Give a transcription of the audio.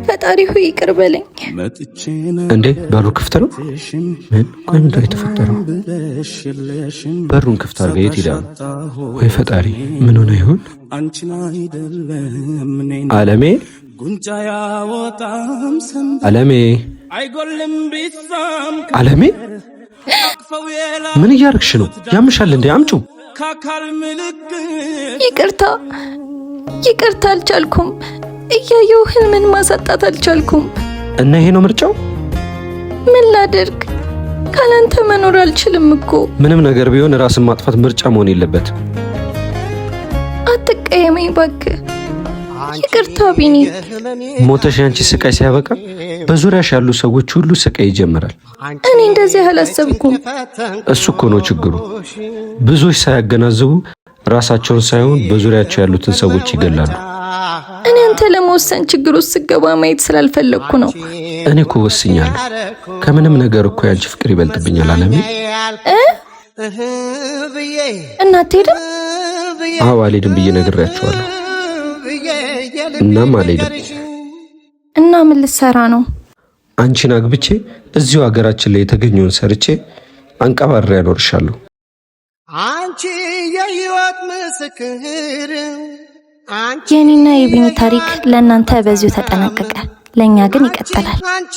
ፈጣሪ ሆይ ይቅር በለኝ። እንዴ በሩ ክፍት ነው? ምን እንዴ ተፈጠረው? በሩን ክፍት አድርገህ የት ሄዳ ነው? ወይ ፈጣሪ ምን ሆነ ይሆን? አለሜ አለሜ አለሜ ምን እያደረግሽ ነው? ያምሻል እንዴ? አምጪው። ይቅርታ አልቻልኩም። እያየሁ ህልምን ማሳጣት አልቻልኩም። እና ይሄ ነው ምርጫው? ምን ላድርግ? ካላንተ መኖር አልችልም እኮ። ምንም ነገር ቢሆን ራስን ማጥፋት ምርጫ መሆን የለበትም። አትቀየመኝ እባክህ። ይቅርታ ቢኒ። ሞተሽ ያንቺ ስቃይ ሲያበቃ በዙሪያሽ ያሉ ሰዎች ሁሉ ስቃይ ይጀምራል። እኔ እንደዚህ አላሰብኩም። እሱ እኮ ነው ችግሩ። ብዙዎች ሳያገናዝቡ ራሳቸውን ሳይሆን በዙሪያቸው ያሉትን ሰዎች ይገላሉ። እኔ አንተ ለመወሰን ችግር ውስጥ ስገባ ማየት ስላልፈለግኩ ነው። እኔ እኮ ወስኛለሁ። ከምንም ነገር እኮ ያንቺ ፍቅር ይበልጥብኛል አለሜ። እናቴ ሄደ? አዎ አልሄድም ብዬ ነግሬያቸዋለሁ። እናም አልሄድም። እና ምን ልትሰራ ነው? አንቺን አግብቼ እዚሁ ሀገራችን ላይ የተገኘውን ሰርቼ አንቀባሬ ያኖርሻለሁ። አንቺ የህይወት ምስክር። የኔና የቢኒ ታሪክ ለእናንተ በዚሁ ተጠናቀቀ። ለእኛ ግን ይቀጥላል። አንቺ